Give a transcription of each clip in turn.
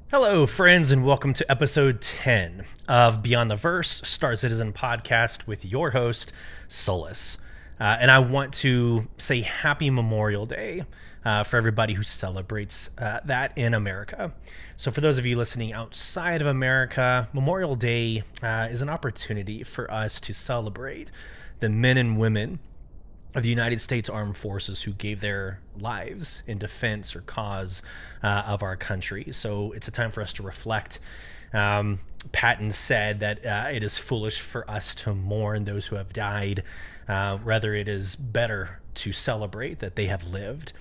Hello, friends, and welcome to episode 10 of Beyond the Verse, Star Citizen podcast with your host, Sulyce. And I want to say happy Memorial Day for everybody who celebrates that in America. So for those of you listening outside of America, Memorial Day is an opportunity for us to celebrate the men and women of the United States Armed Forces who gave their lives in defense or cause of our country. So it's a time for us to reflect. Patton said that it is foolish for us to mourn those who have died. Rather, it is better to celebrate that they have lived.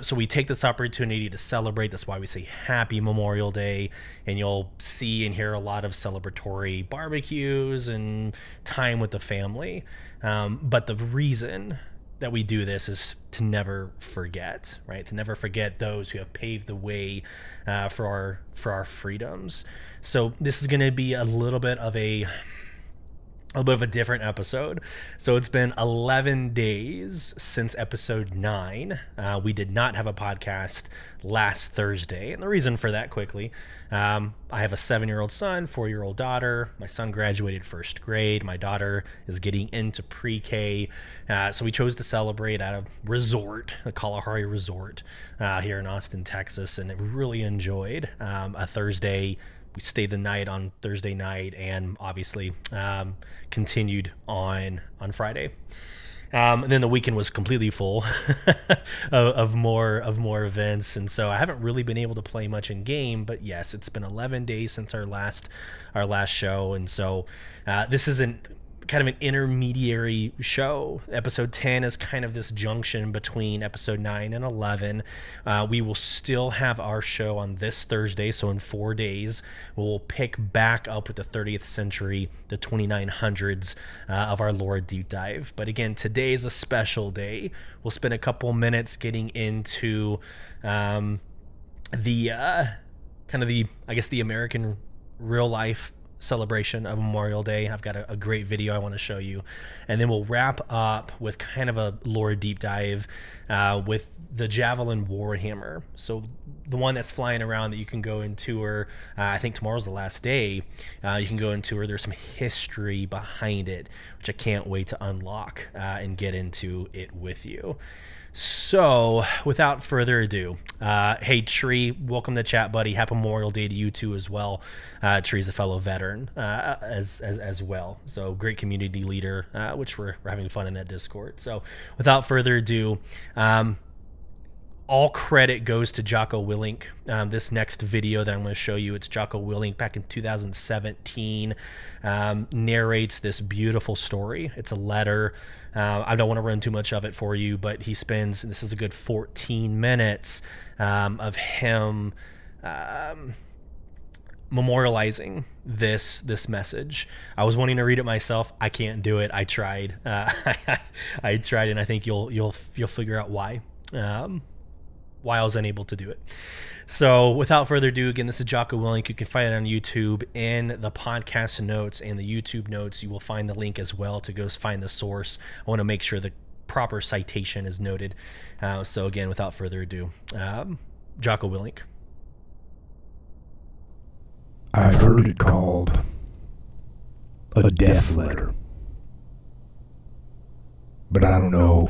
So we take this opportunity to celebrate. That's why we say Happy Memorial Day. And you'll see and hear a lot of celebratory barbecues and time with the family. But the reason that we do this is to never forget, right? To never forget those who have paved the way for our freedoms. So this is going to be a little bit of a different episode. So it's been 11 days since episode 9. We did not have a podcast last Thursday. And the reason for that, quickly, I have a 7-year-old son, 4-year-old daughter. My son graduated first grade. My daughter is getting into pre-K. So we chose to celebrate at a resort, a Kalahari resort here in Austin, Texas. And I really enjoyed a Thursday. We stayed the night on Thursday night and obviously continued on Friday. And then the weekend was completely full of more events. And so I haven't really been able to play much in game, but yes, it's been 11 days since our last show. And so this isn't kind of an intermediary show. Episode 10 is kind of this junction between episode 9 and 11. We will still have our show on this Thursday, so in 4 days we'll pick back up with the 30th century, the 2900s of our lore deep dive. But again, today is a special day. We'll spend a couple minutes getting into the American real life celebration of Memorial Day. I've got a great video I want to show you, and then we'll wrap up with kind of a lore deep dive with the Javelin Warhammer. So the one that's flying around that you can go and tour. I think tomorrow's the last day. You can go and tour. There's some history behind it, which I can't wait to unlock and get into it with you. So, without further ado, hey Tree, welcome to chat, buddy. Happy Memorial Day to you too as well. Tree's a fellow veteran as well. So, great community leader, which we're having fun in that Discord. So, without further ado, all credit goes to Jocko Willink. This next video that I'm going to show you, it's Jocko Willink back in 2017, narrates this beautiful story. It's a letter. I don't want to run too much of it for you, but he spends, this is a good 14 minutes of him memorializing this message. I was wanting to read it myself. I can't do it. I tried. I tried, and I think you'll figure out why I was unable to do it. So without further ado, again, this is Jocko Willink. You can find it on YouTube in the podcast notes and the YouTube notes. You will find the link as well to go find the source. I want to make sure the proper citation is noted. So again, without further ado, Jocko Willink. I've heard it called a death letter, but I don't know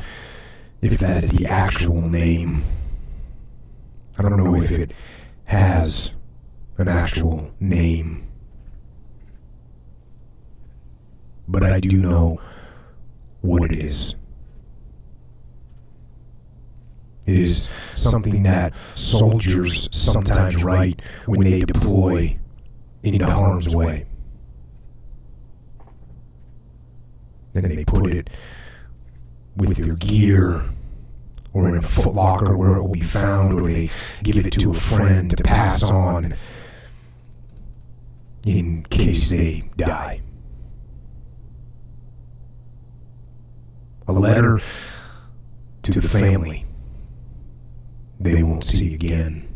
if that is the actual name. I don't know if it has an actual name, but I do know what it is. It is something that soldiers sometimes write when they deploy into harm's way. Then they put it with their gear or in a footlocker where it will be found, or they give it to a friend to pass on in case they die. A letter to the family they won't see again.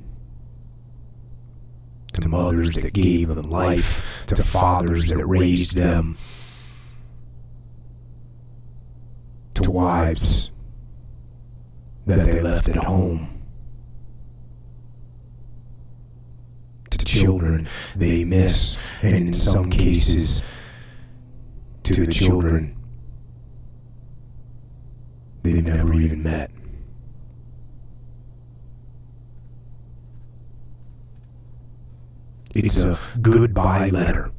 To mothers that gave them life, to fathers that raised them, to wives that they left at home, to children they miss, and in some cases, to the children they've never even met. It's a goodbye letter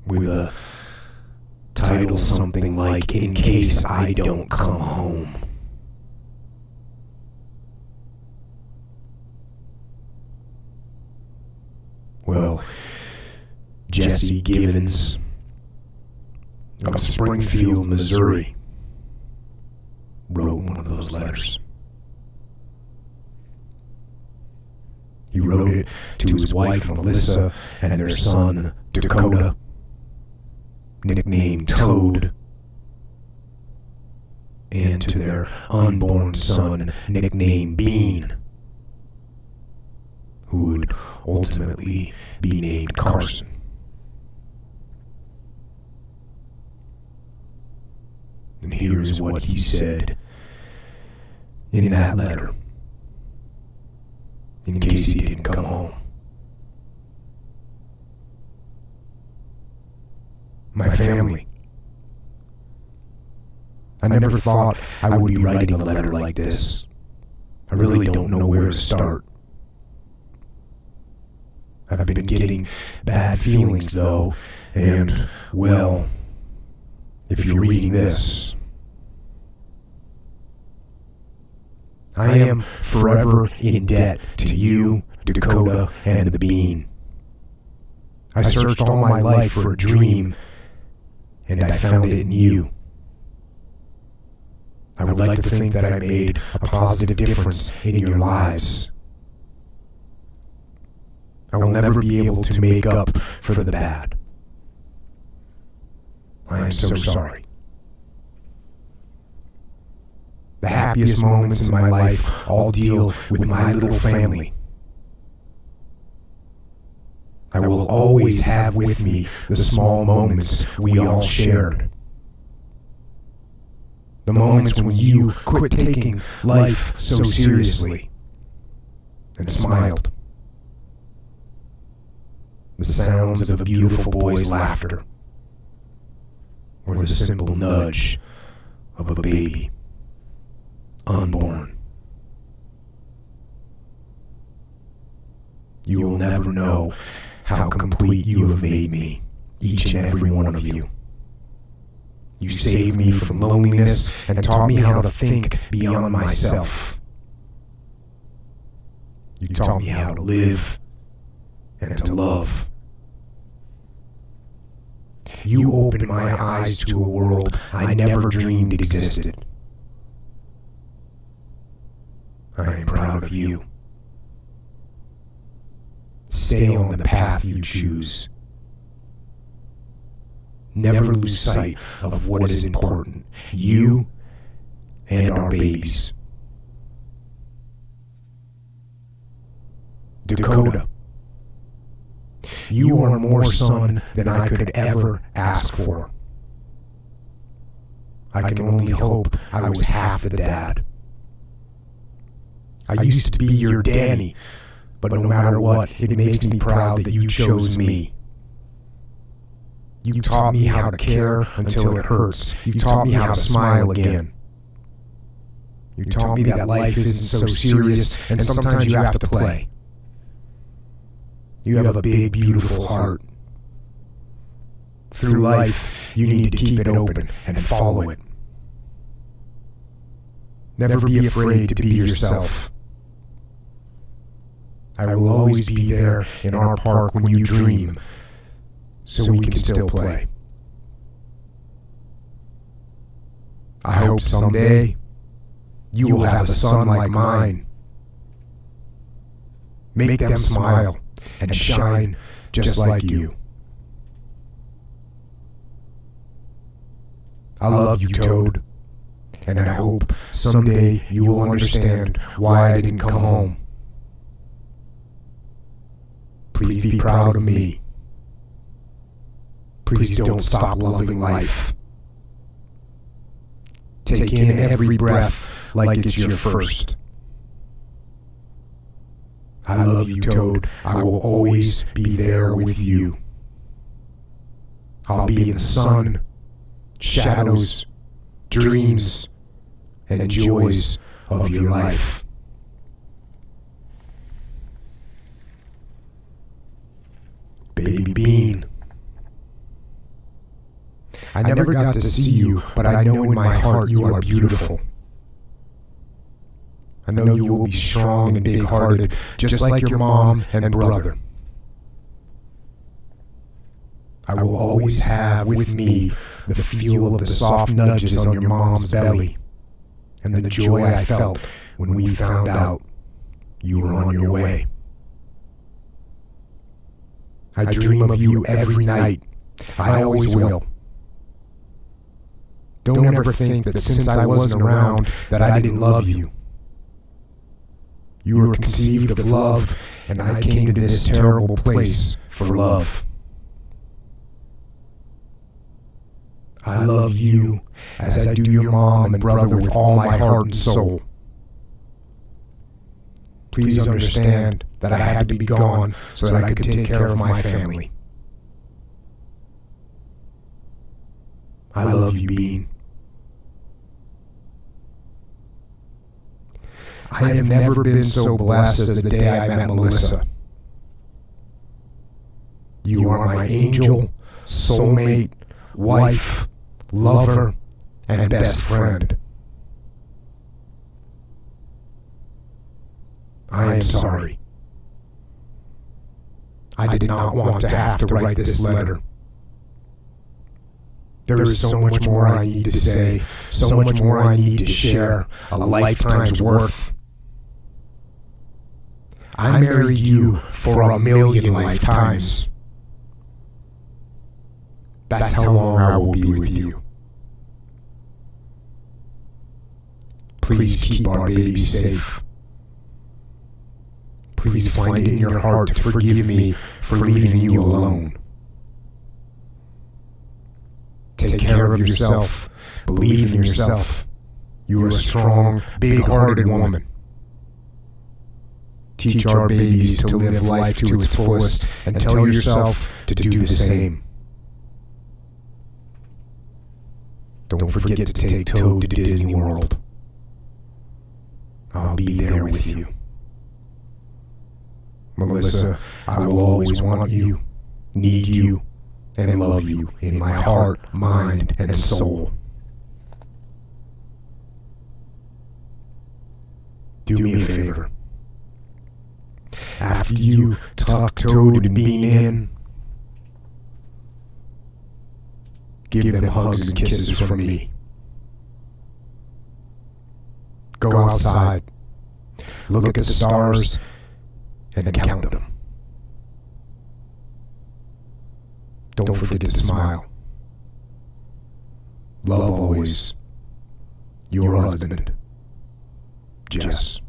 with a title something like, "In Case I Don't Come Home." Well, Jesse Givens of Springfield, Missouri, wrote one of those letters. He wrote it to his wife, Melissa, and their son, Dakota, nicknamed Toad, and to their unborn son, nicknamed Bean, who would ultimately be named Carson. And here is what he said in that letter, in case he didn't come home. My family. I never thought I would be writing a letter like this. I really don't know where to start. I've been getting bad feelings, though, and, well, if you're reading this, I am forever in debt to you, Dakota, and the Bean. I searched all my life for a dream, and I found it in you. I would like to think that I made a positive difference in your lives. I will never be able to make up for the bad. I am so sorry. The happiest moments in my life all deal with my little family. I will always have with me the small moments we all shared. The moments when you quit taking life so seriously and smiled. The sounds of a beautiful boy's laughter, or the simple nudge of a baby, unborn. You will never know how complete you have made me, each and every one of you. You saved me from loneliness and taught me how to think beyond myself. You taught me how to live and to love. You opened my eyes to a world I never dreamed existed. I am proud of you. Stay on the path you choose. Never lose sight of what is important, you and our babies. Dakota, you are more son than I could ever ask for. I can only hope I was half the dad. I used to be your Danny, but no matter what, it makes me proud that you chose me. You taught me how to care until it hurts. You taught me how to smile again. You taught me that life isn't so serious, and sometimes you have to play. You have a big, beautiful heart. Through life, you need to keep it open and follow it. Never be afraid to be yourself. I will always be there in our park when you dream, so we can still play. I hope someday you will have a son like mine. Make them smile and shine just like you. I love you, Toad, and I hope someday you will understand why I didn't come home. Please be proud of me. Please don't stop loving life. Take in every breath like it's your first. I love you, Toad. I will always be there with you. I'll be in the sun, shadows, dreams, and joys of your life. Baby Bean. I never got to see you, but I know in my heart you are beautiful. I know you will be strong and big-hearted, just like your mom and brother. I will always have with me the feel of the soft nudges on your mom's belly and the joy I felt when we found out you were on your way. I dream of you every night. I always will. Don't ever think that since I wasn't around that I didn't love you. You were conceived of love, and I came to this terrible place for love. I love you as I do your mom and brother with all my heart and soul. Please understand that I had to be gone so that I could take care of my family. I love you, Bean. I have never been so blessed as the day I met Melissa. You are my angel, soulmate, wife, lover, and best friend. I am sorry. I did not want to have to write this letter. There is so much more I need to say, so much more I need to share, a lifetime's worth. I married you for 1,000,000 lifetimes. That's how long I will be with you. Please keep our baby safe. Please find it in your heart to forgive me for leaving you alone. Take care of yourself. Believe in yourself. You are a strong, big-hearted woman. Teach our babies to live life to its fullest and tell yourself to do the same. Don't forget to take Toad to Disney World. I'll be there with you. Melissa, I will always want you, need you, and love you in my heart, mind, and soul. Do me a favor. After you tuck Toad and Bean in, give them hugs and kisses from me. Go outside, look at the stars, and count them. Don't forget to smile. Love always. Your husband, Jess.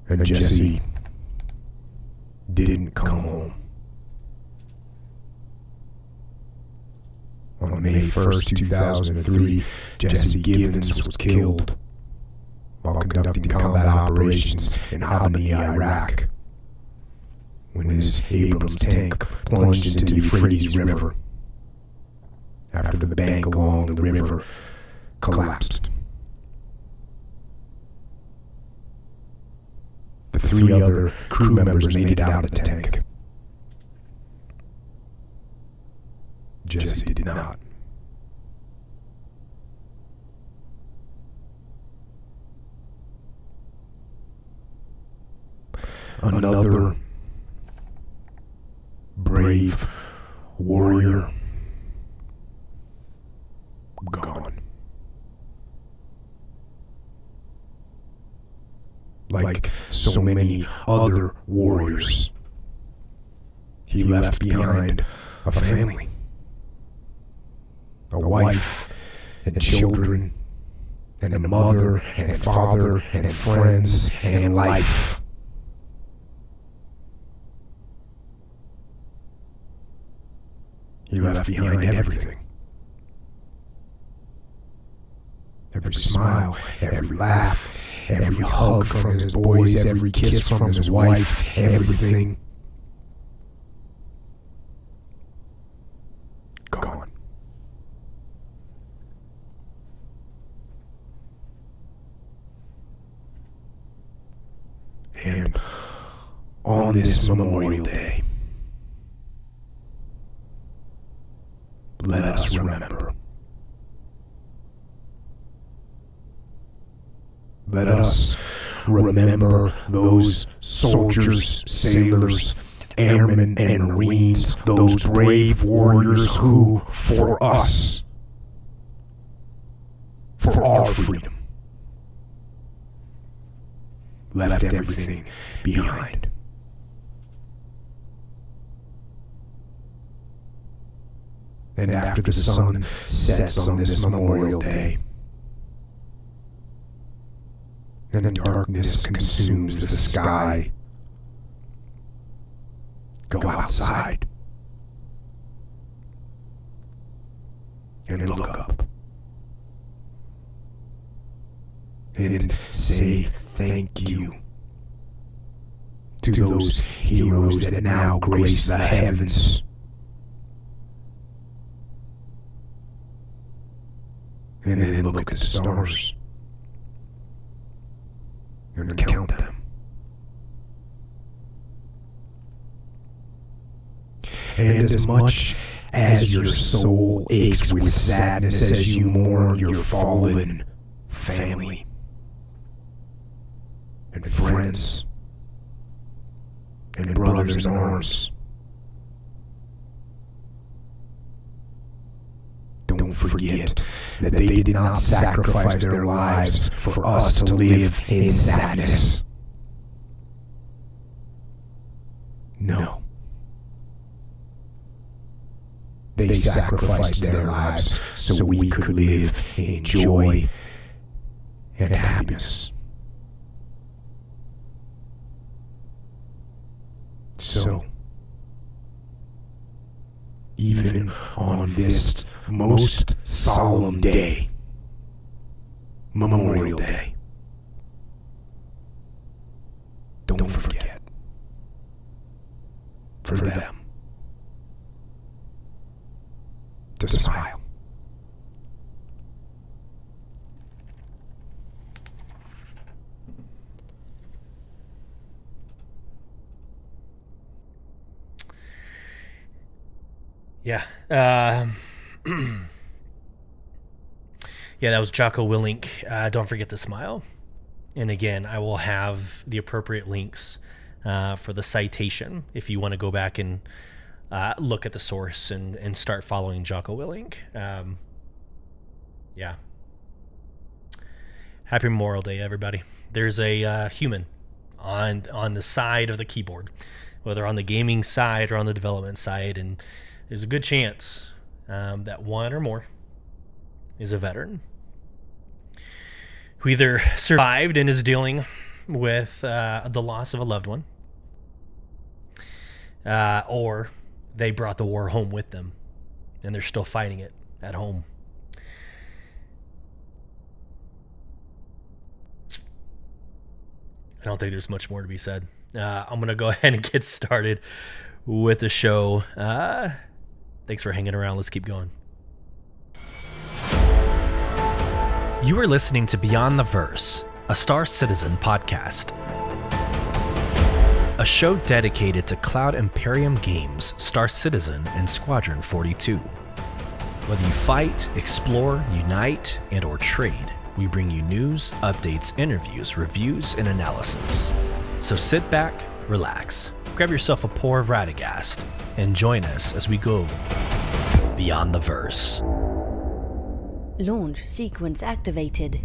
And Jesse didn't come home. On May 1st, 2003, Jesse Givens was killed while conducting combat operations in Albany, Iraq, when his Abrams tank plunged into the Euphrates River after the bank along the river collapsed. The 3 other crew members made it out of the tank. Jesse did not. Another brave warrior gone. Like so many other warriors, he left behind a family, a wife and children, and a mother and father and friends and life. He left behind everything. Every smile, every laugh, every hug from his boys, every kiss from his wife, everything gone. And on this Memorial Day, let us remember. Let us remember those soldiers, sailors, airmen, and Marines, those brave warriors who, for us, for our freedom, left everything behind. And after the sun sets on this Memorial Day, and the darkness consumes the sky, go outside and look up and say thank you to those heroes that now grace the heavens. And then look at the stars and count them. And as much as your soul aches with sadness as you mourn your fallen family and friends and brothers in arms, don't forget that they did not sacrifice their lives for us to live in sadness. No. They sacrificed their lives so we could live in joy and happiness. So, even on this most solemn day, Memorial Day, don't forget, for them, to smile. Yeah. Yeah, that was Jocko Willink. Don't forget to smile. And again, I will have the appropriate links for the citation if you want to go back and look at the source and start following Jocko Willink. Yeah. Happy Memorial Day, everybody. There's a human on the side of the keyboard, whether on the gaming side or on the development side, and there's a good chance that one or more is a veteran who either survived and is dealing with the loss of a loved one, or they brought the war home with them and they're still fighting it at home. I don't think there's much more to be said. I'm going to go ahead and get started with the show. Thanks for hanging around. Let's keep going. You are listening to Beyond the Verse, a Star Citizen podcast. A show dedicated to Cloud Imperium games, Star Citizen, and Squadron 42. Whether you fight, explore, unite, and or trade, we bring you news, updates, interviews, reviews, and analysis. So sit back, relax, grab yourself a pour of Radegast, and join us as we go beyond the verse. Launch sequence activated.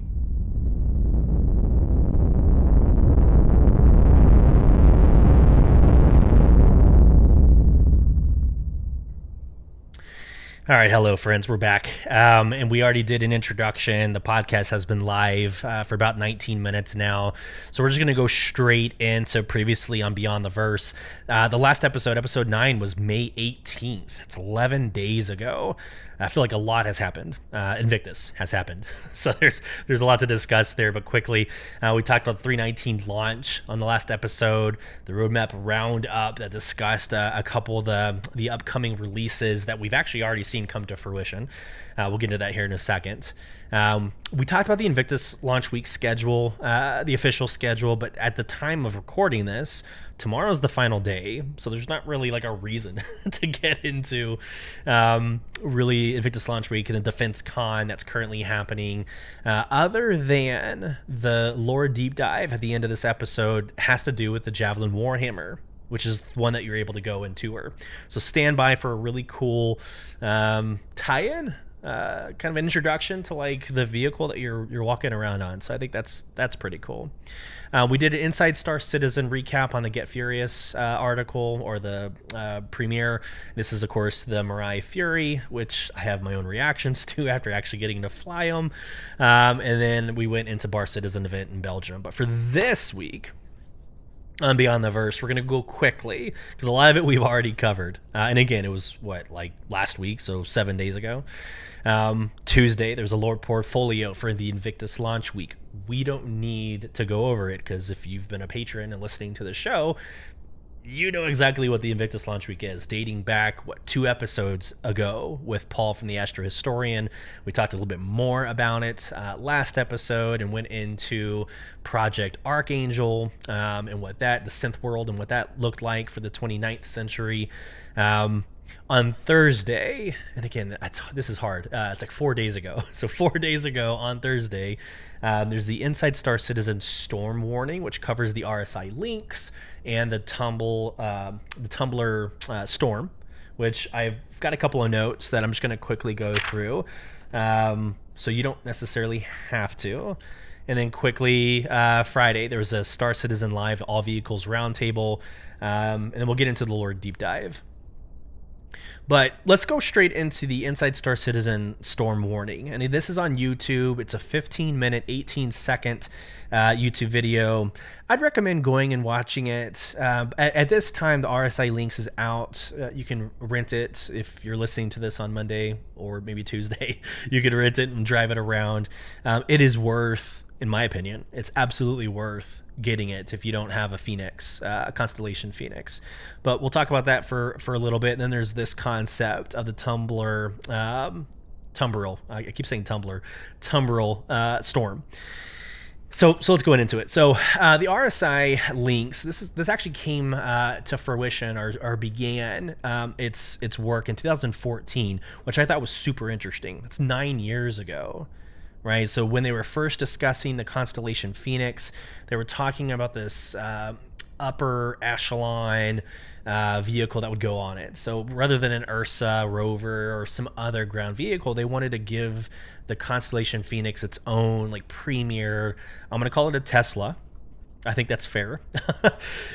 All right, hello friends, we're back, and we already did an introduction. The podcast has been live for about 19 minutes now, so we're just going to go straight into previously on Beyond the Verse. The last episode, episode 9, was May 18th. It's 11 days ago. I feel like a lot has happened. Invictus has happened. So there's a lot to discuss there, but quickly, we talked about the 319 launch on the last episode, the roadmap roundup that discussed a couple of the upcoming releases that we've actually already seen come to fruition. We'll get into that here in a second. We talked about the Invictus launch week schedule, the official schedule, but at the time of recording this, tomorrow's the final day, so there's not really like a reason to get into really Invictus launch week and the Defense Con that's currently happening, other than the lore deep dive at the end of this episode has to do with the Javelin Warhammer, which is one that you're able to go and tour. So stand by for a really cool tie-in, kind of an introduction to like the vehicle that you're walking around on. So I think that's pretty cool. We did an Inside Star Citizen recap on the Get Furious article, or the premiere. This is, of course, the Mirai Fury, which I have my own reactions to after actually getting to fly them. And then we went into Bar Citizen event in Belgium. But for this week, on Beyond the Verse, we're going to go quickly because a lot of it we've already covered. And again, it was like last week, so 7 days ago. Tuesday, there's a lore portfolio for the Invictus launch week. We don't need to go over it because if you've been a patron and listening to the show, you know exactly what the Invictus launch week is, dating back, 2 episodes ago with Paul from the Astro Historian. We talked a little bit more about it last episode and went into Project Archangel and what the synth world and what that looked like for the 29th century. On Thursday, and again, this is hard. It's like 4 days ago. So 4 days ago on Thursday, there's the Inside Star Citizen Storm Warning, which covers the RSI Lynx and the Tumbrl Storm, which I've got a couple of notes that I'm just going to quickly go through, so you don't necessarily have to. And then quickly, Friday, there was a Star Citizen Live All Vehicles Roundtable, and then we'll get into the lore deep dive. But let's go straight into the Inside Star Citizen Storm Warning. And this is on YouTube. It's a 15-minute, 18-second YouTube video. I'd recommend going and watching it. At this time, the RSI Lynx is out. You can rent it if you're listening to this on Monday or maybe Tuesday. You can rent it and drive it around. It is worth, in my opinion, it's absolutely worth getting it if you don't have a Phoenix, a Constellation Phoenix. But we'll talk about that for a little bit. And then there's this concept of the Tumbrl, I keep saying Tumbrl Storm. So let's go into it. So the RSI Lynx, this actually came to fruition or began its work in 2014, which I thought was super interesting. That's 9 years ago. Right, so when they were first discussing the Constellation Phoenix, they were talking about this upper echelon vehicle that would go on it. So rather than an Ursa rover or some other ground vehicle, they wanted to give the Constellation Phoenix its own like premier, I'm going to call it a Tesla. I think that's fair,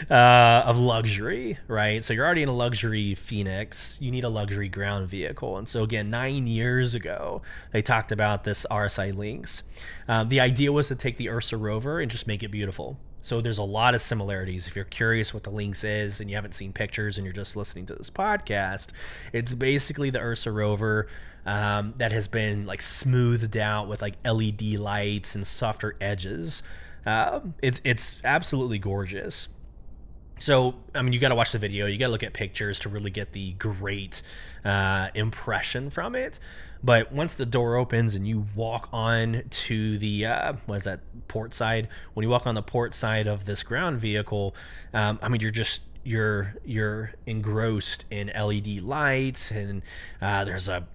of luxury, right? So you're already in a luxury Phoenix. You need a luxury ground vehicle. And so again, 9 years ago, they talked about this RSI Lynx. The idea was to take the Ursa rover and just make it beautiful. So there's a lot of similarities. If you're curious what the Lynx is and you haven't seen pictures and you're just listening to this podcast, it's basically the Ursa rover that has been like smoothed out with like LED lights and softer edges. It's absolutely gorgeous. So, I mean, you got to watch the video. You got to look at pictures to really get the great impression from it. But once the door opens and you walk on to the, port side? When you walk on the port side of this ground vehicle, I mean, you're engrossed in LED lights, and there's a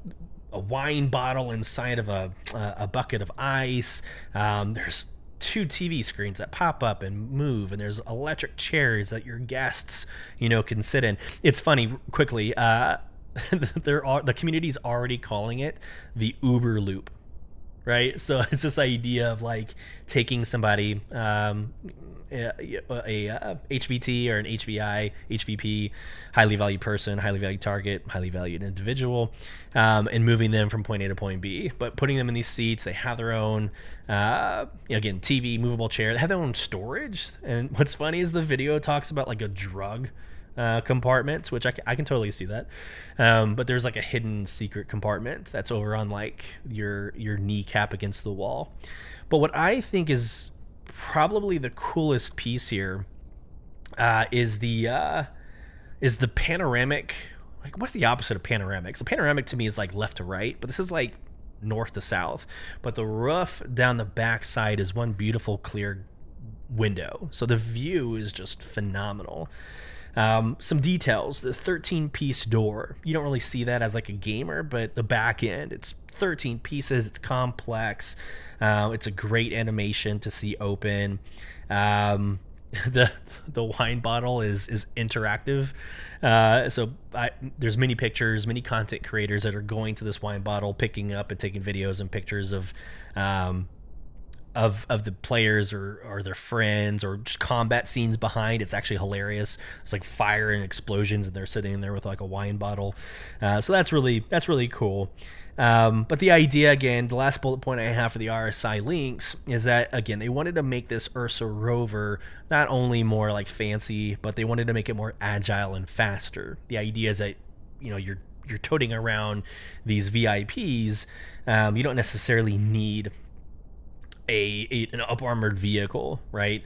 wine bottle inside of a bucket of ice. There's 2 TV screens that pop up and move, and there's electric chairs that your guests, can sit in. It's funny, quickly, the community's already calling it the Uber Loop, right? So it's this idea of like taking somebody, a HVT or an HVP, highly valued person, highly valued target, highly valued individual, and moving them from point A to point B, but putting them in these seats. They have their own, again, TV, movable chair. They have their own storage. And what's funny is the video talks about like a drug compartment, which I can totally see that. But there's like a hidden secret compartment that's over on like your kneecap against the wall. But what I think is probably the coolest piece here is the panoramic. Like, what's the opposite of panoramic? So panoramic to me is like left to right, but this is like north to south. But the roof down the back side is one beautiful clear window. So the view is just phenomenal. Some details: the 13-piece door. You don't really see that as like a gamer, but the back end, it's 13 pieces. It's complex. It's a great animation to see open. The wine bottle is interactive. So there's many pictures, many content creators that are going to this wine bottle, picking up and taking videos and pictures of the players or their friends, or just combat scenes behind. It's actually hilarious. It's like fire and explosions, and they're sitting there with like a wine bottle. So that's really cool. But the idea, again, the last bullet point I have for the RSI Lynx is that, again, they wanted to make this Ursa rover not only more like fancy, but they wanted to make it more agile and faster. The idea is that, you know, you're toting around these VIPs. You don't necessarily need an up armored vehicle, right?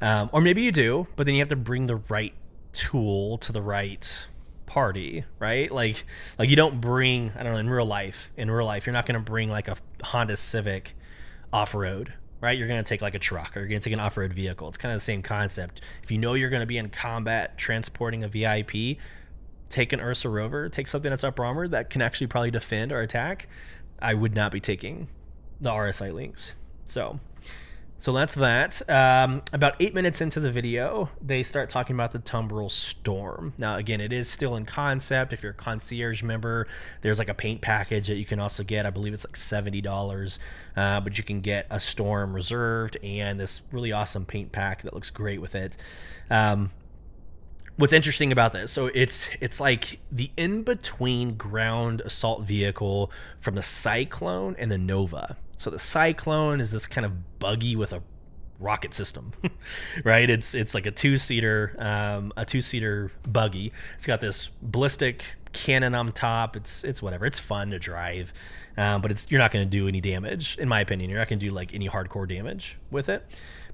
Or maybe you do, but then you have to bring the right tool to the right party, right? Like you don't bring, I don't know, in real life, you're not going to bring like a Honda Civic off-road, right? You're going to take like a truck, or you're going to take an off-road vehicle. It's kind of the same concept. If you know you're going to be in combat transporting a VIP, take an Ursa rover, take something that's up armored that can actually probably defend or attack. I would not be taking the RSI Lynx. So that's that. About 8 minutes into the video, they start talking about the Tumbrl Storm. Now, again, it is still in concept. If you're a concierge member, there's like a paint package that you can also get. I believe it's like $70, but you can get a Storm reserved and this really awesome paint pack that looks great with it. What's interesting about this, so it's like the in-between ground assault vehicle from the Cyclone and the Nova. So the Cyclone is this kind of buggy with a rocket system, right? It's like a two-seater buggy. It's got this ballistic cannon on top. It's whatever. It's fun to drive, but you're not going to do any damage, in my opinion. You're not going to do like any hardcore damage with it.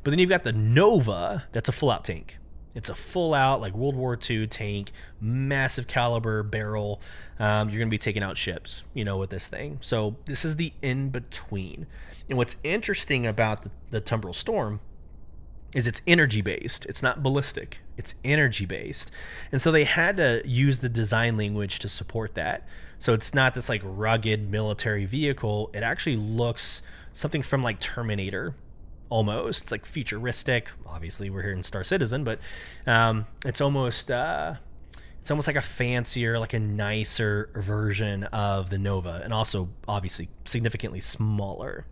But then you've got the Nova. That's a full-out tank. It's a full-out like World War II tank, massive caliber barrel. You're going to be taking out ships, you know, with this thing. So this is the in-between. And what's interesting about the Tumbrl Storm is it's energy-based. It's not ballistic. It's energy-based. And so they had to use the design language to support that. So it's not this like rugged military vehicle. It actually looks something from like Terminator. Almost. It's like futuristic. Obviously, we're here in Star Citizen, but it's almost like a fancier, like a nicer version of the Nova, and also obviously significantly smaller.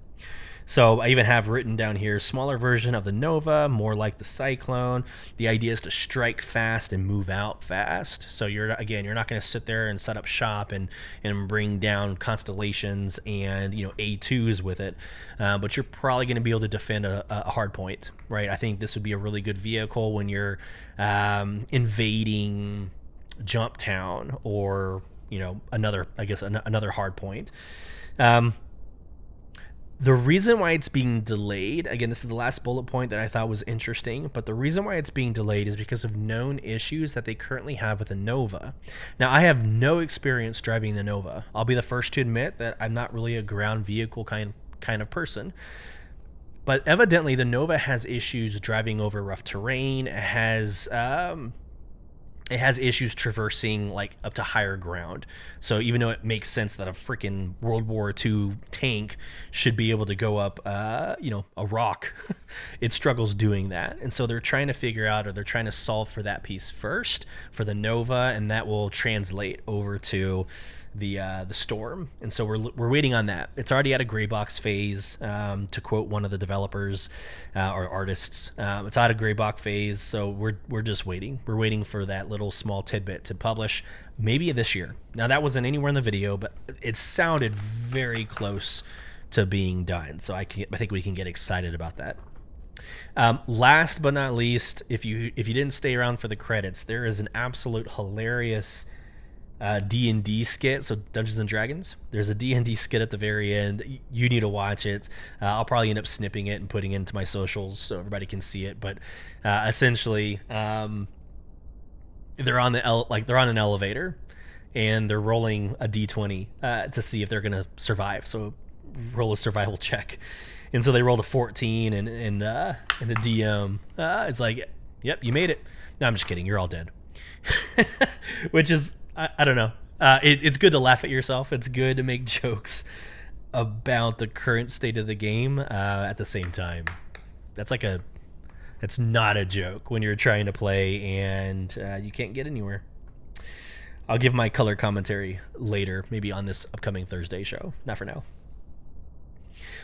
So I even have written down here, smaller version of the Nova, more like the Cyclone. The idea is to strike fast and move out fast. So you're not going to sit there and set up shop and bring down constellations and, you know, A2s with it. But you're probably going to be able to defend a hard point, right? I think this would be a really good vehicle when you're invading Jump Town, or, you know, another hard point. The reason why it's being delayed, again, this is the last bullet point that I thought was interesting, but the reason why it's being delayed is because of known issues that they currently have with the Nova. Now, I have no experience driving the Nova. I'll be the first to admit that I'm not really a ground vehicle kind of person. But evidently, the Nova has issues driving over rough terrain. It has issues traversing like up to higher ground. So even though it makes sense that a freaking World War II tank should be able to go up, a rock, it struggles doing that. And so they're trying to figure out, or they're trying to solve for that piece first for the Nova, and that will translate over to the Storm. And so we're waiting on that. It's already at a gray box phase, to quote one of the developers or artists. It's at a gray box phase, so we're just waiting. We're waiting for that little small tidbit to publish, maybe this year. Now, that wasn't anywhere in the video, but it sounded very close to being done. So I think we can get excited about that. Last but not least, if you didn't stay around for the credits, there is an absolute hilarious D&D skit. So Dungeons and Dragons, there's a D&D skit at the very end. You need to watch it. I'll probably end up snipping it and putting it into my socials so everybody can see it. But essentially, they're on an elevator and they're rolling a d20 to see if they're gonna survive. So roll a survival check. And so they rolled a 14, and the DM is like, "Yep, you made it." No, I'm just kidding. You're all dead. Which is, I don't know. It's good to laugh at yourself. It's good to make jokes about the current state of the game. At the same time, it's not a joke when you're trying to play and you can't get anywhere. I'll give my color commentary later, maybe on this upcoming Thursday show. Not for now.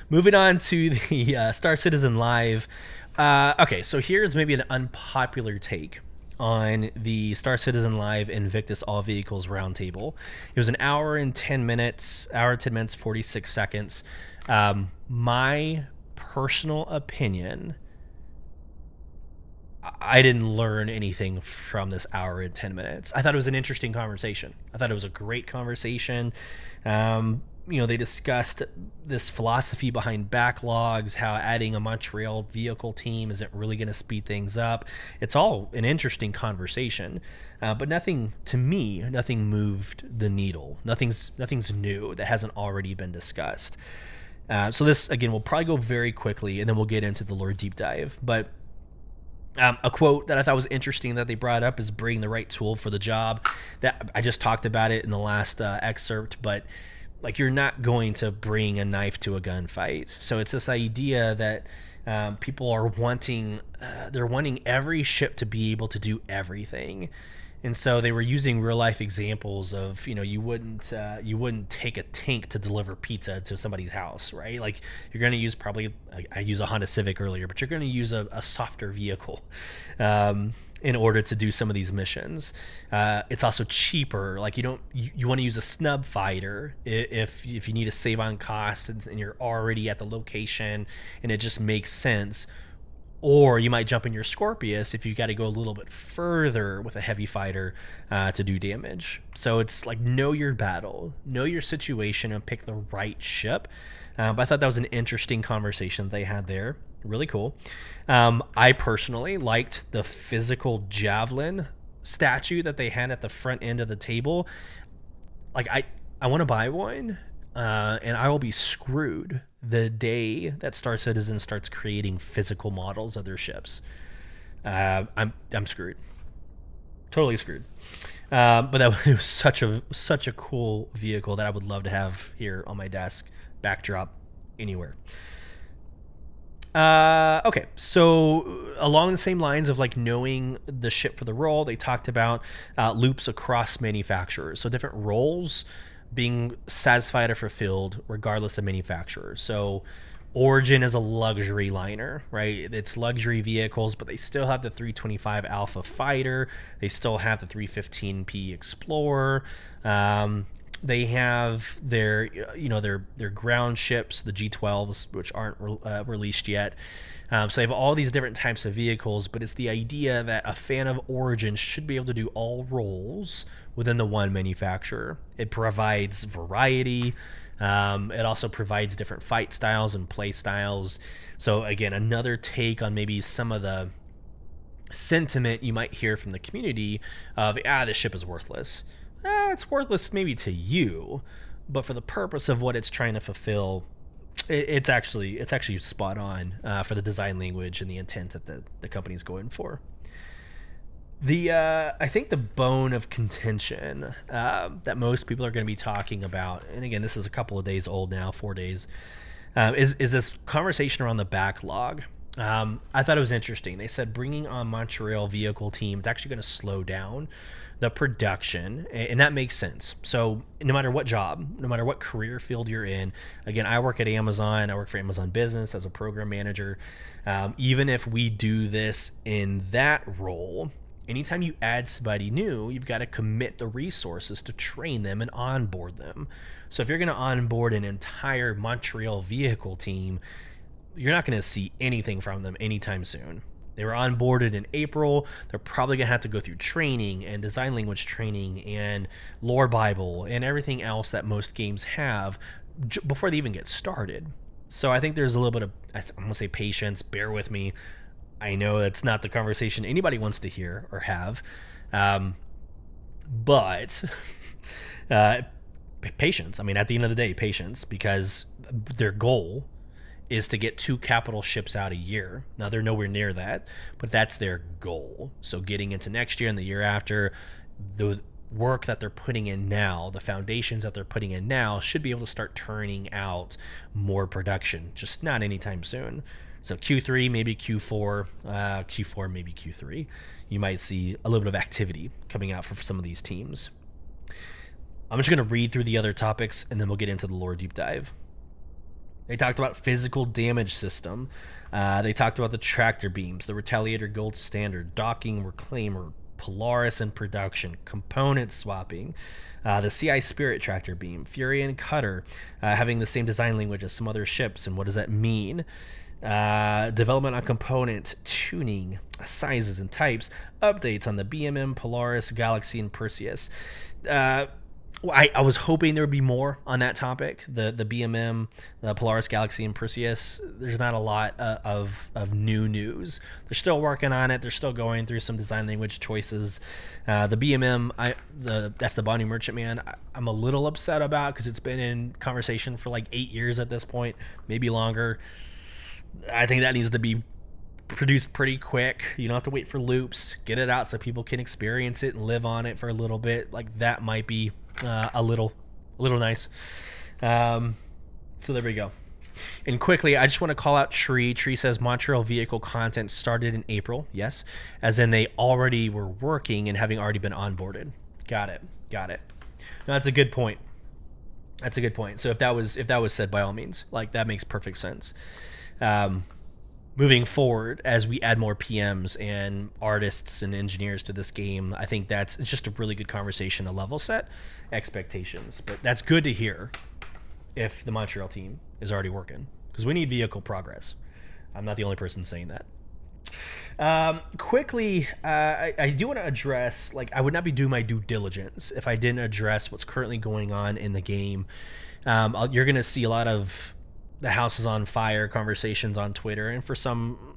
Moving on to the Star Citizen Live. Okay, so here's maybe an unpopular take on the Star Citizen Live Invictus All Vehicles Roundtable. It was an hour 10 minutes, 46 seconds. My personal opinion, I didn't learn anything from this hour and 10 minutes. I thought it was an interesting conversation. I thought it was a great conversation. They discussed this philosophy behind backlogs, how adding a Montreal vehicle team isn't really going to speed things up. It's all an interesting conversation, but nothing moved the needle. Nothing's new that hasn't already been discussed. So this, again, will probably go very quickly, and then we'll get into the lore deep dive. But a quote that I thought was interesting that they brought up is bring the right tool for the job. That I just talked about it in the last excerpt, but like, you're not going to bring a knife to a gunfight. So it's this idea that people are wanting every ship to be able to do everything. And so they were using real life examples of, you wouldn't take a tank to deliver pizza to somebody's house, right? Like, you're going to use I use a Honda Civic earlier, but you're going to use a softer vehicle in order to do some of these missions. It's also cheaper. Like, you want to use a snub fighter if you need to save on costs and you're already at the location and it just makes sense. Or you might jump in your Scorpius if you got to go a little bit further with a heavy fighter to do damage. So it's like, know your battle, know your situation, and pick the right ship. But I thought that was an interesting conversation they had there. Really cool. I personally liked the physical javelin statue that they had at the front end of the table. Like, I want to buy one, and I will be screwed the day that Star Citizen starts creating physical models of their ships. I'm screwed, totally screwed. But it was such a cool vehicle that I would love to have here on my desk, backdrop, anywhere. Okay, so along the same lines of like knowing the ship for the role, they talked about loops across manufacturers. So different roles being satisfied or fulfilled regardless of manufacturer. So Origin is a luxury liner, right? It's luxury vehicles, but they still have the 325 Alpha Fighter. They still have the 315P Explorer. They have their ground ships, the G12s, which aren't released yet. So they have all these different types of vehicles, but it's the idea that a fan of Origin should be able to do all roles within the one manufacturer. It provides variety. It also provides different fight styles and play styles. So again, another take on maybe some of the sentiment you might hear from the community of, this ship is worthless. It's worthless maybe to you, but for the purpose of what it's trying to fulfill, it's actually spot on for the design language and the intent that the company's going for. I think the bone of contention that most people are going to be talking about, and again, this is a couple of days old now, 4 days, is this conversation around the backlog. I thought it was interesting. They said bringing on Montreal vehicle team is actually going to slow down the production, and that makes sense. So no matter what job, no matter what career field you're in, again, I work at Amazon. I work for Amazon Business as a program manager. Even if we do this in that role, anytime you add somebody new, you've got to commit the resources to train them and onboard them. So if you're going to onboard an entire Montreal vehicle team, you're not going to see anything from them anytime soon. They were onboarded in April. They're probably going to have to go through training and design language training and lore Bible and everything else that most games have before they even get started. So I think there's a little bit of, I'm going to say patience, bear with me. I know that's not the conversation anybody wants to hear or have. But patience. I mean, at the end of the day, patience, because their goal is to get 2 capital ships out a year. Now, they're nowhere near that, but that's their goal. So getting into next year and the year after, the work that they're putting in now, the foundations that they're putting in now, should be able to start turning out more production, just not anytime soon. So Q3, maybe Q4, Q4, maybe Q3. You might see a little bit of activity coming out for some of these teams. I'm just going to read through the other topics, and then we'll get into the lore deep dive. They talked about physical damage system. They talked about the tractor beams, the Retaliator Gold Standard, docking, Reclaimer, Polaris in production, component swapping, the CI Spirit tractor beam, Fury and Cutter having the same design language as some other ships, and what does that mean? Development on component, tuning, sizes and types, updates on the BMM, Polaris, Galaxy, and Perseus. I was hoping there would be more on that topic. The BMM, the Polaris, Galaxy, and Perseus. There's not a lot of new news. They're still working on it. They're still going through some design language choices. The BMM, that's the Bonnie Merchantman. I'm a little upset about because it's been in conversation for like 8 years at this point, maybe longer. I think that needs to be produced pretty quick. You don't have to wait for loops. Get it out so people can experience it and live on it for a little bit. Like that might be a little nice. So there we go. And quickly, I just want to call out Tree. Tree says Montreal vehicle content started in April. Yes, as in they already were working and having already been onboarded. Got it. No, that's a good point. So if that was said, by all means, like that makes perfect sense. Moving forward, as we add more PMs and artists and engineers to this game, I think it's just a really good conversation to level set expectations. But that's good to hear if the Montreal team is already working, because we need vehicle progress. I'm not the only person saying that. Quickly, I do want to address, like, I would not be doing my due diligence if I didn't address what's currently going on in the game. You're going to see a lot of the house is on fire conversations on Twitter, and for some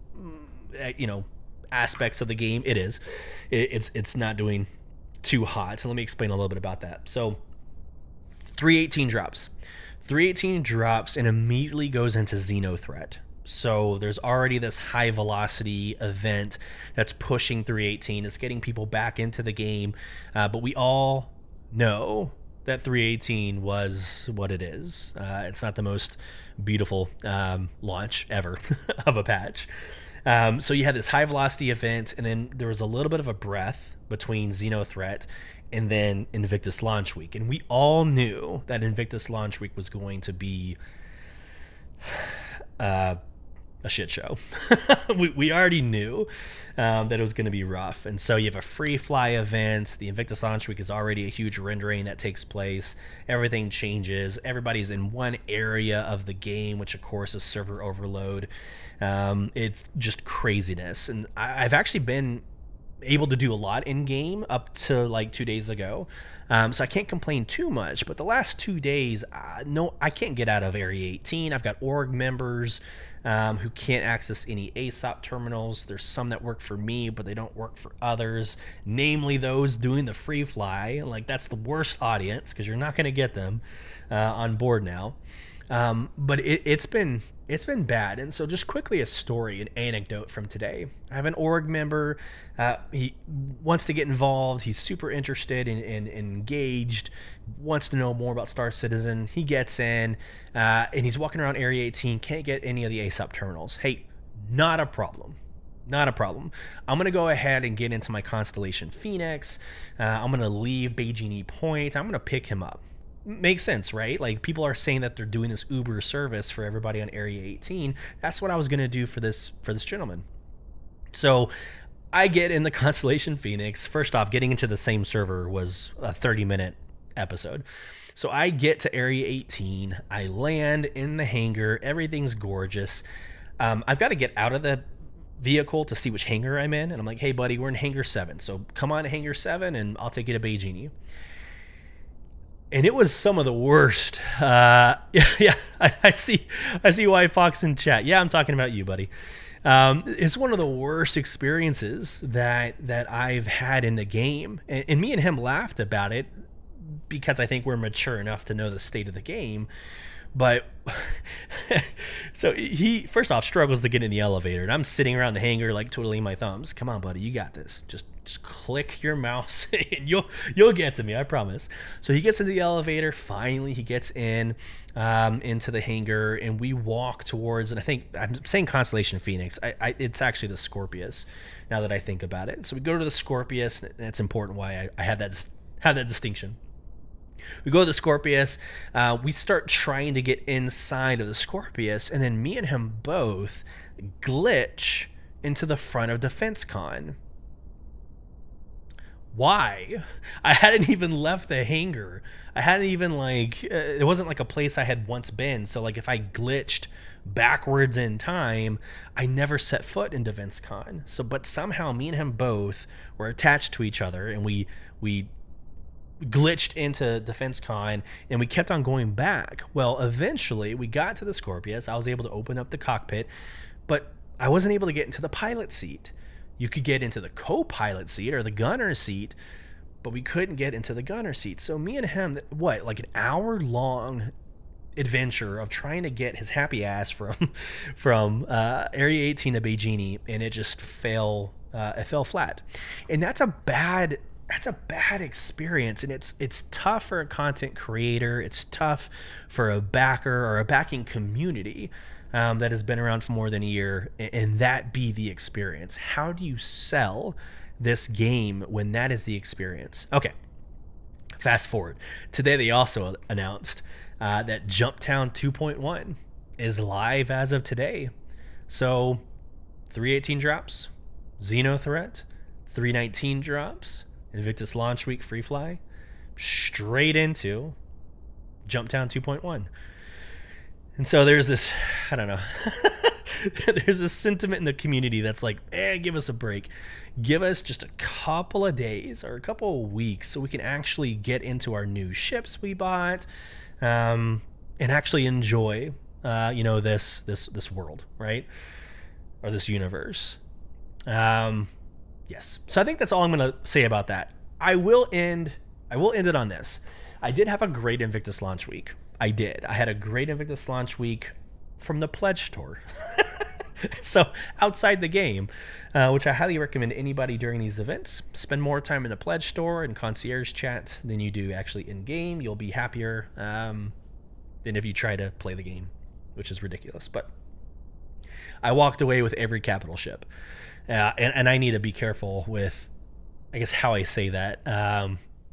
aspects of the game it's not doing too hot. So let me explain a little bit about that. So 318 drops and immediately goes into Xeno threat. So there's already this high velocity event that's pushing 318. It's getting people back into the game, but we all know that 318 was what it is. It's not the most beautiful launch ever of a patch. So you had this high velocity event, and then there was a little bit of a breath between Xeno Threat and then Invictus Launch Week. And we all knew that Invictus Launch Week was going to be a shit show. we already knew that it was going to be rough. And so you have a free fly event. The Invictus Launch Week is already a huge rendering that takes place. Everything changes. Everybody's in one area of the game, which of course is server overload. It's just craziness. And I've actually been able to do a lot in game up to like 2 days ago. So I can't complain too much, but the last 2 days, no, I can't get out of Area 18. I've got org members who can't access any ASOP terminals. There's some that work for me, but they don't work for others, namely those doing the free fly. Like, that's the worst audience because you're not going to get them on board now. But it's been bad. And so just quickly a story, an anecdote from today. I have an org member. He wants to get involved. He's super interested and engaged, wants to know more about Star Citizen. He gets in, and he's walking around Area 18, can't get any of the ASOP terminals. Hey, not a problem. I'm going to go ahead and get into my Constellation Phoenix. I'm going to leave Beijing E Point. I'm going to pick him up. Makes sense, right? Like, people are saying that they're doing this Uber service for everybody on Area 18. That's what I was going to do for this gentleman. So I get in the Constellation Phoenix. First off, getting into the same server was a 30-minute episode. So I get to Area 18. I land in the hangar. Everything's gorgeous. I've got to get out of the vehicle to see which hangar I'm in. And I'm like, hey, buddy, we're in hangar 7. So come on to hangar 7 and I'll take you to Bay Genie. And it was some of the worst. Yeah, I see White Fox in chat. Yeah, I'm talking about you, buddy. It's one of the worst experiences that I've had in the game. And me and him laughed about it because I think we're mature enough to know the state of the game. But so he, first off, struggles to get in the elevator. And I'm sitting around the hangar like twiddling my thumbs. Come on, buddy, you got this. Just click your mouse and you'll get to me, I promise. So he gets into the elevator. Finally, he gets in into the hangar, and we walk towards, and I think I'm saying Constellation Phoenix. It's actually the Scorpius now that I think about it. So we go to the Scorpius, and it's important why I had that distinction. We go to the Scorpius, we start trying to get inside of the Scorpius, and then me and him both glitch into the front of DefenseCon. Why? I hadn't even left the hangar. I hadn't even it wasn't like a place I had once been. So like if I glitched backwards in time, I never set foot in DefenseCon. So, but somehow me and him both were attached to each other, and we glitched into DefenseCon, and we kept on going back. Well, eventually we got to the Scorpius. I was able to open up the cockpit, but I wasn't able to get into the pilot seat. You could get into the co-pilot seat or the gunner seat, but we couldn't get into the gunner seat. So me and him, like an hour-long adventure of trying to get his happy ass from Area 18 to Bay Genie, and it just fell flat. And that's a bad experience, and it's tough for a content creator. It's tough for a backer or a backing community that has been around for more than a year, and that be the experience. How do you sell this game when that is the experience? Okay, fast forward. Today they also announced that Jumptown 2.1 is live as of today. So 318 drops, Xeno Threat, 319 drops, Invictus Launch Week Free Fly, straight into Jumptown 2.1. And so there's this, I don't know, there's this sentiment in the community that's like, give us a break. Give us just a couple of days or a couple of weeks so we can actually get into our new ships we bought and actually enjoy, this world, right? Or this universe. Yes. So I think that's all I'm going to say about that. I will end it on this. I did have a great Invictus launch week. I did. I had a great Invictus launch week from the Pledge Store. So outside the game, which I highly recommend anybody during these events, spend more time in the Pledge Store and concierge chat than you do actually in game. You'll be happier than if you try to play the game, which is ridiculous. But I walked away with every capital ship. And I need to be careful with, I guess, how I say that.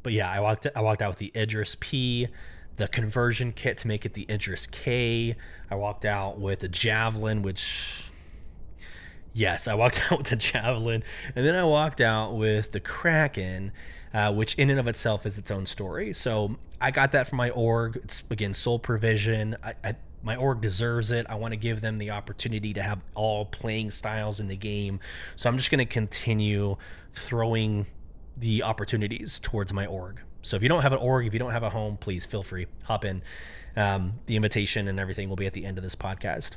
But yeah, I walked out with the Idris P, the conversion kit to make it the Idris K. I walked out with the Javelin, I walked out with the Javelin. And then I walked out with the Kraken, which in and of itself is its own story. So I got that from my org. It's, again, sole provision. My org deserves it. I want to give them the opportunity to have all playing styles in the game. So I'm just going to continue throwing the opportunities towards my org. So if you don't have an org, if you don't have a home, please feel free. Hop in. The invitation and everything will be at the end of this podcast.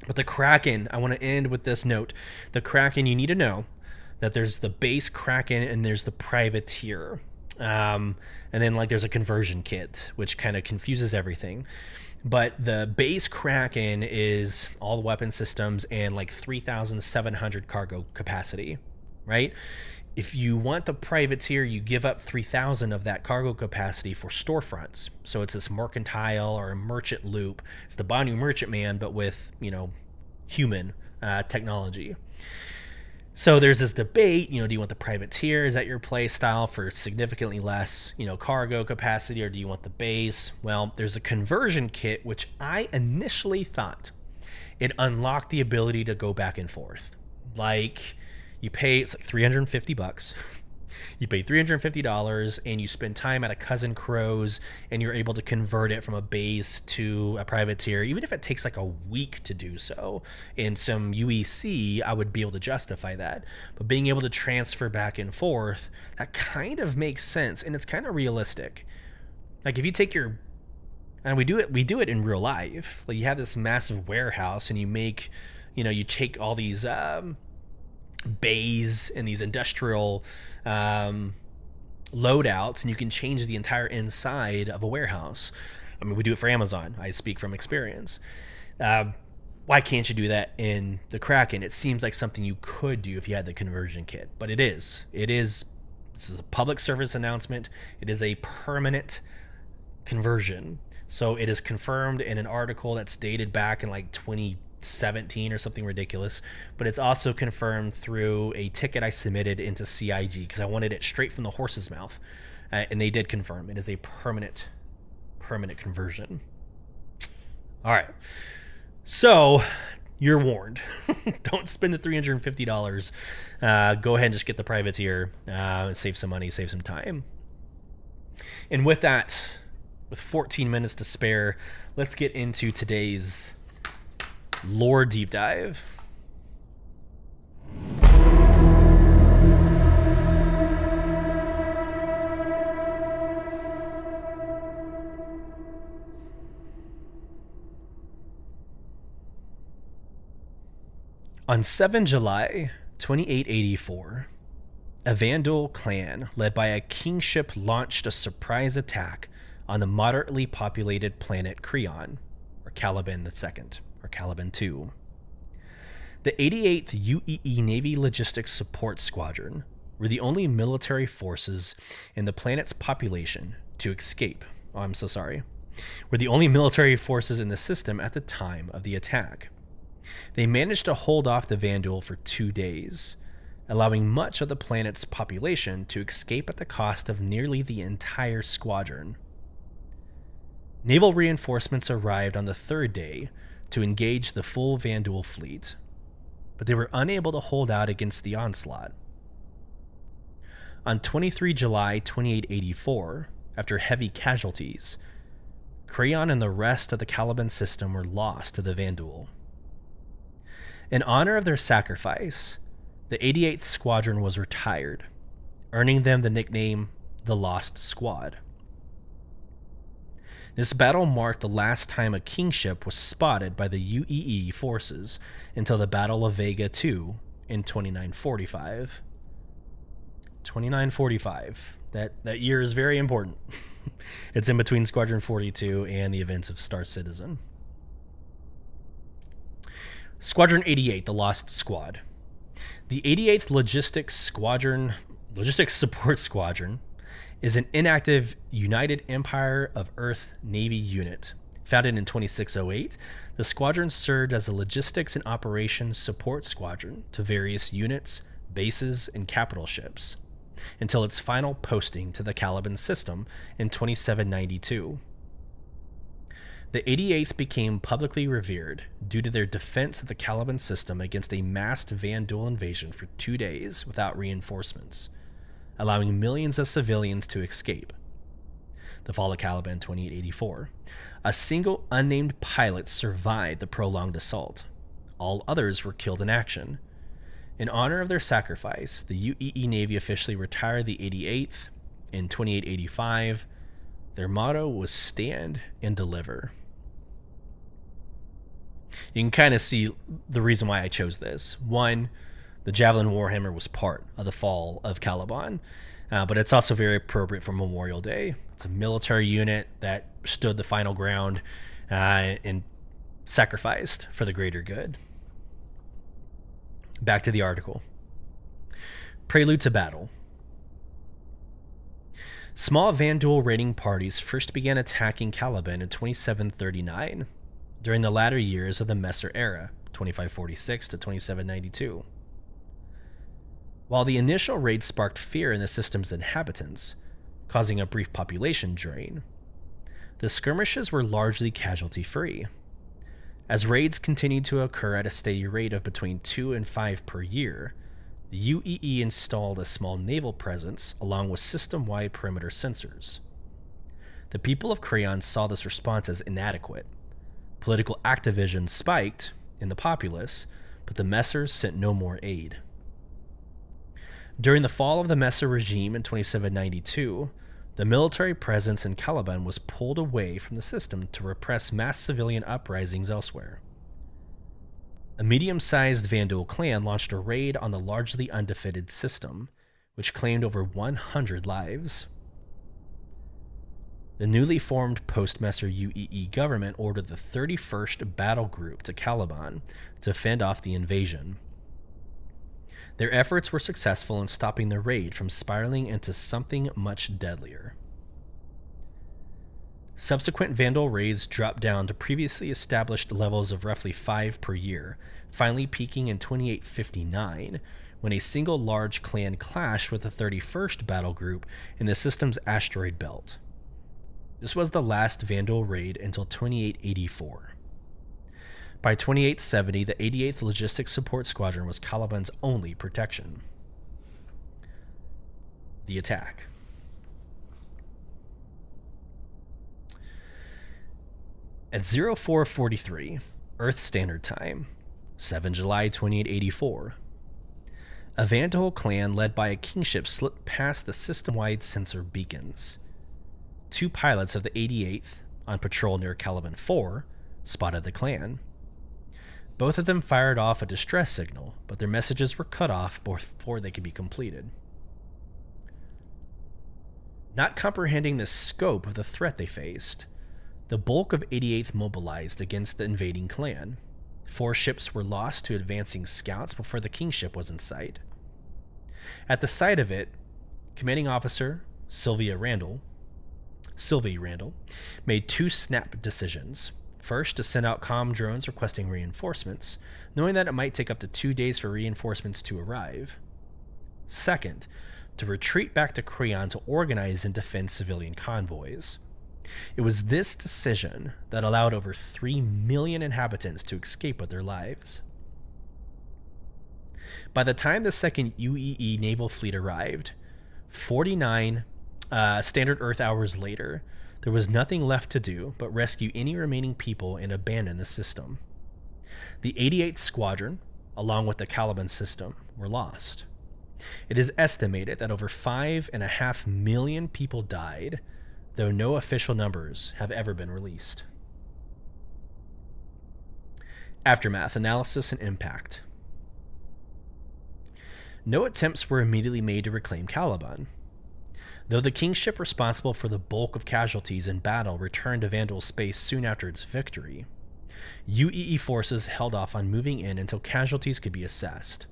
But the Kraken, I want to end with this note. The Kraken, you need to know that there's the base Kraken and there's the privateer. And then there's a conversion kit, which kind of confuses everything. But the base Kraken is all the weapon systems and 3,700 cargo capacity, right? If you want the privateer, you give up 3,000 of that cargo capacity for storefronts. So it's this mercantile or a merchant loop. It's the Banu Merchantman, but with, human technology. So there's this debate, do you want the privateer? Is that your play style for significantly less, cargo capacity, or do you want the base? Well, there's a conversion kit, which I initially thought it unlocked the ability to go back and forth. You pay, it's $350 You pay $350 and you spend time at a Cousin Crow's and you're able to convert it from a base to a privateer, even if it takes like a week to do so. In some UEC, I would be able to justify that. But being able to transfer back and forth, that kind of makes sense, and it's kind of realistic. Like if you take your, and we do it in real life. Like you have this massive warehouse and you make, you take all these bays and these industrial loadouts, and you can change the entire inside of a warehouse. I mean, we do it for Amazon. I speak from experience. Why can't you do that in the Kraken? It seems like something you could do if you had the conversion kit, but this is a public service announcement. It is a permanent conversion. So it is confirmed in an article that's dated back in like 2017 or something ridiculous, but it's also confirmed through a ticket I submitted into CIG because I wanted it straight from the horse's mouth, and they did confirm it is a permanent conversion. All right, so you're warned. Don't spend the $350. Go ahead and just get the privateer, save some money, save some time. And with that, with 14 minutes to spare, let's get into today's lore deep dive. On 7 July 2884, a Vandal clan led by a kingship launched a surprise attack on the moderately populated planet Creon, or Caliban II, or Caliban II. The 88th UEE Navy Logistics Support Squadron were the only military forces in the planet's population to escape. Were the only military forces in the system at the time of the attack. They managed to hold off the Vandal for 2 days, allowing much of the planet's population to escape at the cost of nearly the entire squadron. Naval reinforcements arrived on the 3rd day to engage the full Vandal fleet, but they were unable to hold out against the onslaught. On 23 July 2884, after heavy casualties, Creon and the rest of the Caliban system were lost to the Vandal. In honor of their sacrifice, the 88th Squadron was retired, earning them the nickname the Lost Squad. This battle marked the last time a kingship was spotted by the UEE forces until the Battle of Vega II in 2945. 2945. That year is very important. It's in between Squadron 42 and the events of Star Citizen. Squadron 88, the Lost Squad. The 88th Logistics Support Squadron is an inactive United Empire of Earth Navy unit. Founded in 2608, the squadron served as a logistics and operations support squadron to various units, bases, and capital ships, until its final posting to the Caliban system in 2792. The 88th became publicly revered due to their defense of the Caliban system against a massed Vandal invasion for 2 days without reinforcements, allowing millions of civilians to escape. The fall of Caliban 2884. A single unnamed pilot survived the prolonged assault. All others were killed in action. In honor of their sacrifice, the UEE Navy officially retired the 88th in 2885. Their motto was Stand and Deliver. You can kind of see the reason why I chose this. One, the Javelin Warhammer was part of the fall of Caliban, but it's also very appropriate for Memorial Day. It's a military unit that stood the final ground and sacrificed for the greater good. Back to the article. Prelude to battle. Small Vandal raiding parties first began attacking Caliban in 2739, during the latter years of the Messer era, 2546 to 2792. While the initial raid sparked fear in the system's inhabitants, causing a brief population drain, the skirmishes were largely casualty-free. As raids continued to occur at a steady rate of between 2 and 5 per year, The UEE installed a small naval presence along with system-wide perimeter sensors. The people of Creon saw this response as inadequate. Political activism spiked in the populace, but the Messers sent no more aid. During the fall of the Messer regime in 2792, the military presence in Caliban was pulled away from the system to repress mass civilian uprisings elsewhere. A medium-sized Vandal clan launched a raid on the largely undefended system, which claimed over 100 lives. The newly formed post-Messer UEE government ordered the 31st Battle Group to Caliban to fend off the invasion. Their efforts were successful in stopping the raid from spiraling into something much deadlier. Subsequent Vandal raids dropped down to previously established levels of roughly 5 per year, finally peaking in 2859, when a single large clan clashed with the 31st Battle Group in the system's asteroid belt. This was the last Vandal raid until 2884. By 2870, the 88th Logistics Support Squadron was Caliban's only protection. The attack. At 0443, Earth Standard Time, 7 July 2884, a Vandal clan led by a kingship slipped past the system-wide sensor beacons. 2 pilots of the 88th, on patrol near Caliban 4, spotted the clan. Both of them fired off a distress signal, but their messages were cut off before they could be completed. Not comprehending the scope of the threat they faced, the bulk of 88th mobilized against the invading clan. 4 ships were lost to advancing scouts before the kingship was in sight. At the sight of it, commanding officer Sylvie Randall made 2 snap decisions. First, to send out comm drones requesting reinforcements, knowing that it might take up to 2 days for reinforcements to arrive. Second, to retreat back to Creon to organize and defend civilian convoys. It was this decision that allowed over 3 million inhabitants to escape with their lives. By the time the second UEE naval fleet arrived, 49 standard Earth hours later, there was nothing left to do but rescue any remaining people and abandon the system. The 88th Squadron, along with the Caliban system, were lost. It is estimated that over 5.5 million people died, though no official numbers have ever been released. Aftermath, analysis, and impact. No attempts were immediately made to reclaim Caliban. Though the kingship responsible for the bulk of casualties in battle returned to Vandal space soon after its victory, UEE forces held off on moving in until casualties could be assessed.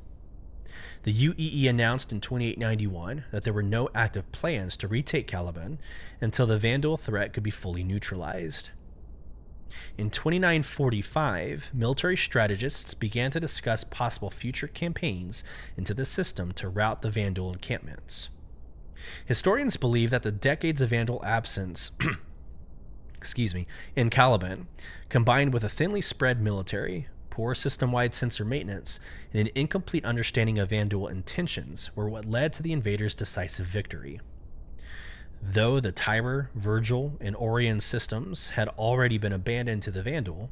The UEE announced in 2891 that there were no active plans to retake Caliban until the Vandal threat could be fully neutralized. In 2945, military strategists began to discuss possible future campaigns into the system to rout the Vandal encampments. Historians believe that the decades of Vandal absence in Caliban, combined with a thinly spread military, poor system-wide sensor maintenance, and an incomplete understanding of Vandal intentions were what led to the invaders' decisive victory. Though the Tiber, Virgil, and Orion systems had already been abandoned to the Vandal,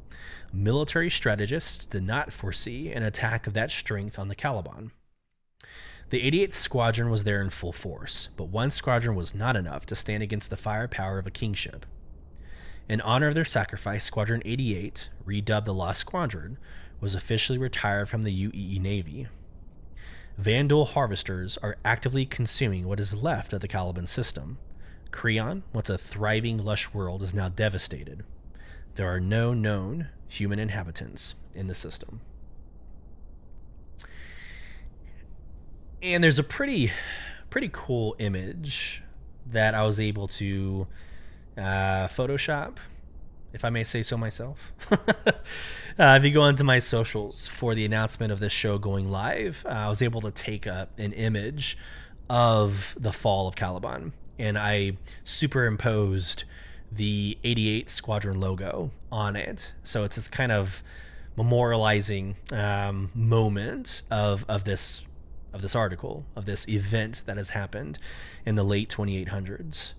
military strategists did not foresee an attack of that strength on the Caliban. The 88th Squadron was there in full force, but one squadron was not enough to stand against the firepower of a kingship. In honor of their sacrifice, Squadron 88, redubbed the Lost Squadron, was officially retired from the UEE Navy. Vandal harvesters are actively consuming what is left of the Caliban system. Creon, once a thriving, lush world, is now devastated. There are no known human inhabitants in the system. And there's a pretty cool image that I was able to Photoshop, if I may say so myself. If you go onto my socials for the announcement of this show going live, I was able to take an image of the fall of Caliban, and I superimposed the 88th Squadron logo on it. So it's this kind of memorializing moment of this of this article, of this event that has happened in the late 2800s.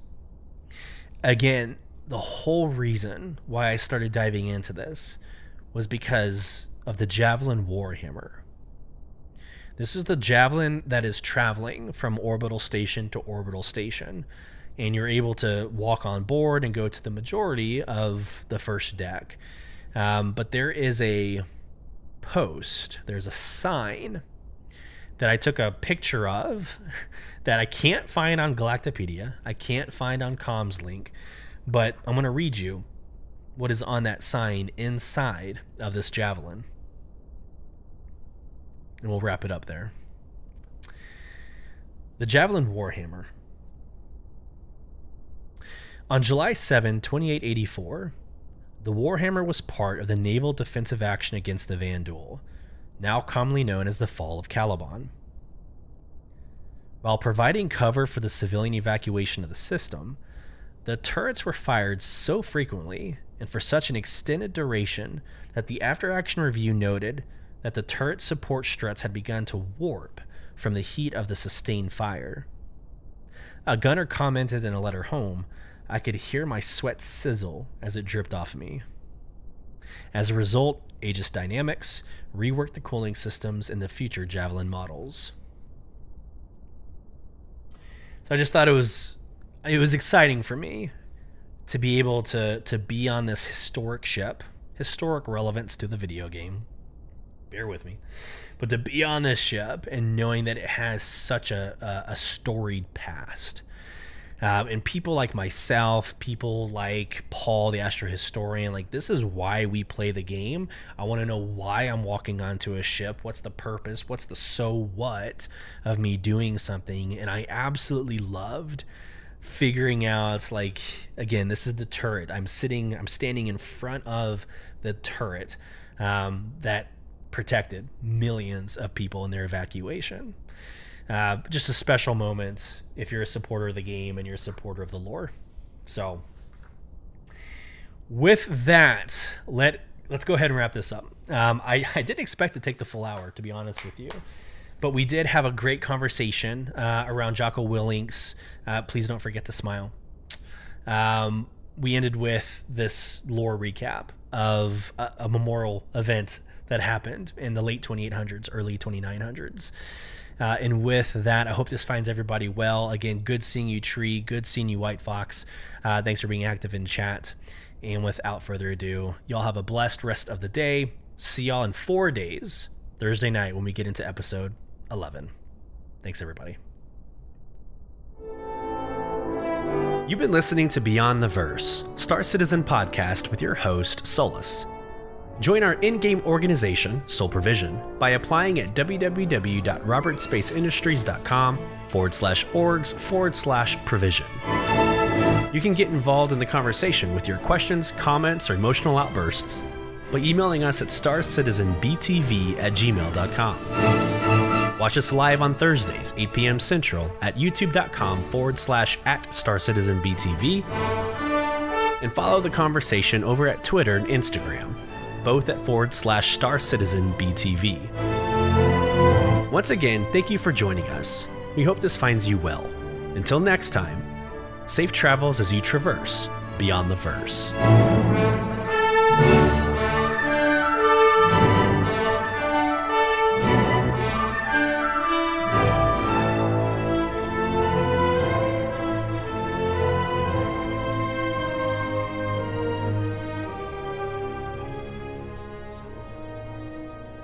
Again, the whole reason why I started diving into this was because of the Javelin Warhammer. This is the Javelin that is traveling from orbital station to orbital station, and you're able to walk on board and go to the majority of the first deck. But there is a post, there's a sign that I took a picture of that I can't find on Galactopedia, I can't find on CommsLink, but I'm going to read you what is on that sign inside of this Javelin. And we'll wrap it up there. The Javelin Warhammer. On July 7, 2884, the Warhammer was part of the naval defensive action against the Vanduul, now commonly known as the Fall of Caliban. While providing cover for the civilian evacuation of the system, the turrets were fired so frequently and for such an extended duration that the after-action review noted that the turret support struts had begun to warp from the heat of the sustained fire. A gunner commented in a letter home, "I could hear my sweat sizzle as it dripped off me." As a result, Aegis Dynamics reworked the cooling systems in the future Javelin models. So I just thought it was exciting for me to be able to be on this historic ship, historic relevance to the video game. Bear with me. But to be on this ship and knowing that it has such a storied past. And people like myself, people like Paul, the astrohistorian, like, this is why we play the game. I want to know why I'm walking onto a ship. What's the purpose? What's the so what of me doing something? And I absolutely loved figuring out, like, again, this is the turret. I'm standing in front of the turret that protected millions of people in their evacuation. Just a special moment if you're a supporter of the game and you're a supporter of the lore. So with that, let's go ahead and wrap this up. I didn't expect to take the full hour, to be honest with you, but we did have a great conversation around Jocko Willink's Please Don't Forget to Smile. We ended with this lore recap of a memorial event that happened in the late 2800s, early 2900s. And with that, I hope this finds everybody well. Again, good seeing you, Tree. Good seeing you, White Fox. Thanks for being active in chat. And without further ado, y'all have a blessed rest of the day. See y'all in 4 days, Thursday night, when we get into episode 11. Thanks, everybody. You've been listening to Beyond the Verse, Star Citizen podcast with your host, Sulyce. Join our in-game organization, Soul Provision, by applying at www.robertspaceindustriescom/orgs/provision. You can get involved in the conversation with your questions, comments, or emotional outbursts by emailing us at starcitizenbtv@gmail.com. Watch us live on Thursdays, 8 p.m. Central at youtube.com/@starcitizenbtv, and follow the conversation over at Twitter and Instagram, both at /StarCitizenBTV. Once again, thank you for joining us. We hope this finds you well. Until next time, safe travels as you traverse beyond the verse.